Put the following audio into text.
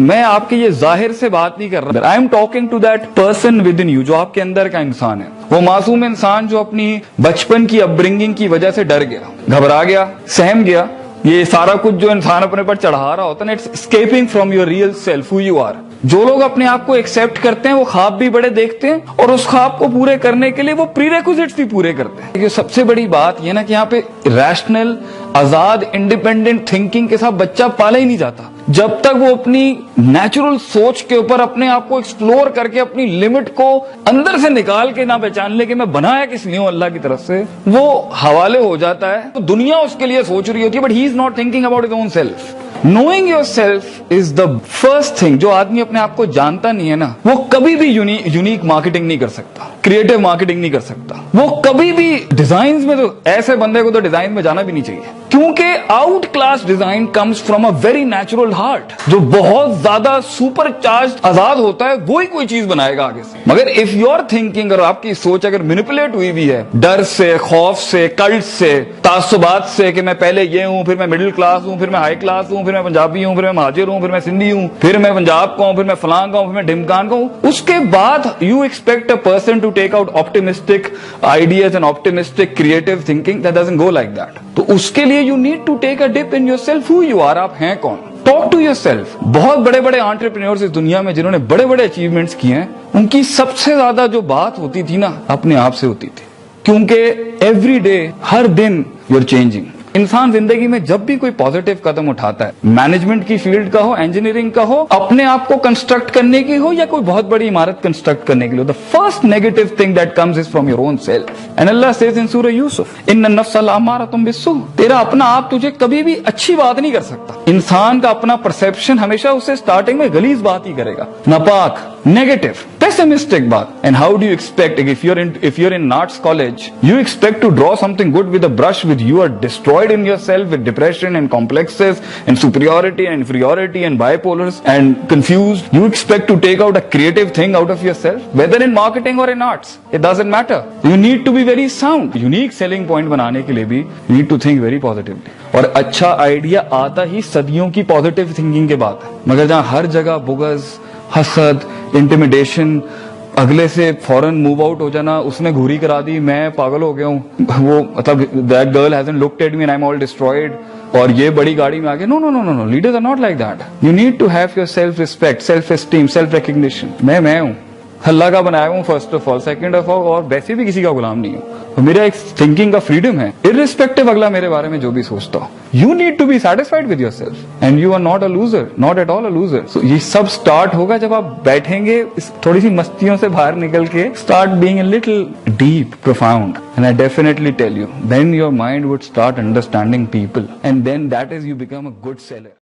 میں آپ کے یہ ظاہر سے بات نہیں کر رہا. I am talking to that person within you, جو آپ کے اندر کا انسان ہے, وہ معصوم انسان جو اپنی بچپن کی اپ برنگنگ کی وجہ سے ڈر گیا, گھبرا گیا, سہم گیا. یہ سارا کچھ جو انسان اپنے پر چڑھا رہا ہوتا ہے نا, it's escaping from your real self, who you are. جو لوگ اپنے آپ کو ایکسپٹ کرتے ہیں وہ خواب بھی بڑے دیکھتے ہیں, اور اس خواب کو پورے کرنے کے لیے وہ پری ریکوزٹس بھی پورے کرتے ہیں. یہ سب سے بڑی بات یہ نا کہ یہاں پہ ریشنل, آزاد, انڈیپینڈنٹ تھنکنگ کے ساتھ بچہ پالا ہی نہیں جاتا جب تک وہ اپنی نیچرل سوچ کے اوپر اپنے آپ کو ایکسپلور کر کے اپنی لمٹ کو اندر سے نکال کے نہ پہچان لے کہ میں بنایا کس لیے ہوں اللہ کی طرف سے, وہ حوالے ہو جاتا ہے. تو دنیا اس کے لیے سوچ رہی ہوتی ہے, but he is not thinking about his own self. Knowing yourself is the first thing. جو آدمی اپنے آپ کو جانتا نہیں ہے نا, وہ کبھی بھی یونیک مارکیٹنگ نہیں کر سکتا, کریٹو مارکیٹنگ نہیں کر سکتا. وہ کبھی بھی ڈیزائنز میں, تو ایسے بندے کو تو ڈیزائن میں جانا بھی نہیں چاہیے, کیونکہ out class design comes from a very natural heart. جو بہت زیادہ سپر چارج آزاد ہوتا ہے وہی کوئی چیز بنائے گا آگے سے. مگر اف یو آر تھنکنگ, اور آپ کی سوچ اگر مینیپولیٹ ہوئی بھی ہے ڈر سے, خوف سے, کلٹ سے, تعصبات سے, کہ میں پہلے یہ ہوں, پھر میں مڈل کلاس ہوں, پھر میں ہائی کلاس ہوں, پھر میں پنجابی ہوں, پھر میں مہاجر ہوں, پھر میں سندھی ہوں, پھر میں پنجاب کا ہوں, پھر میں فلاں کا ہوں, پھر میں ڈھمکان کا ہوں, اس کے بعد you expect a person to take out optimistic ideas and optimistic creative thinking, that doesn't go like that. تو اس کے لیے you need to take a dip in yourself, who you are, آپ ہیں کون. Talk to yourself. بہت بڑے بڑے آنٹرپرینورز اس دنیا میں جنہوں نے بڑے بڑے اچیومنٹس کیے ہیں, ان کی سب سے زیادہ جو بات ہوتی تھی نا, اپنے آپ سے ہوتی تھی. کیونکہ ایوری ڈے, ہر دن یو آر چینجنگ. انسان زندگی میں جب بھی کوئی پازیٹیو قدم اٹھاتا ہے, مینجمنٹ کی فیلڈ کا ہو, انجینئرنگ کا ہو, اپنے آپ کو کنسٹرکٹ کرنے کی ہو, یا کوئی بہت بڑی عمارت کنسٹرکٹ کرنے کے لیے, the first negative thing that comes is from your own self. And Allah says in Surah Yusuf, ان النفس لامارۃ بالسوء. تیرا اپنا آپ تجھے کبھی بھی اچھی بات نہیں کر سکتا. انسان کا اپنا پرسپشن ہمیشہ اسے سٹارٹنگ میں غلیظ بات ہی کرے گا, ناپاک, نیگیٹو, پیسمسٹک بات. And how do you expect, if you're in arts college, you expect to draw something good with a brush with you are destroyed in yourself with depression and complexes and superiority and inferiority and bipolars and confused. You expect to take out a creative thing out of yourself, whether in marketing or in arts, it doesn't matter. You need to be very sound. Unique selling point بنانے کے لیے بھی you need to think very positively. اور اچھا idea آتا ہی صدیوں کی positive thinking کے بعد ہے. مگر جہاں ہر جگہ بغض, حسد, انٹیمیڈیشن, اگلے سے فوراً موو آؤٹ ہو جانا, اس نے گھوری کرا دی, میں پاگل ہو گیا ہوں, وہ مطلب that girl hasn't looked at me and I am all destroyed, اور یہ بڑی گاڑی میں آگے. No no no no no, leaders are not like that. You need to have your self respect, self esteem, self recognition. میں ہوں, اللہ کا بنایا ہوں first of all, second of all, اور ویسے بھی کسی کا غلام نہیں ہوں. میرا ایک تھنکنگ کا فریڈم ہے, ارریسپیکٹو اگلا میرے بارے میں جو بھی سوچتا ہو. You need to be satisfied with your self and you are not a loser, not at all a loser. So یہ سب اسٹارٹ ہوگا جب آپ بیٹھیں گے تھوڑی سی مستیوں سے باہر نکل کے, start being a little deep, profound. And I definitely tell you, then your mind would start understanding people, and then that is you become a good seller.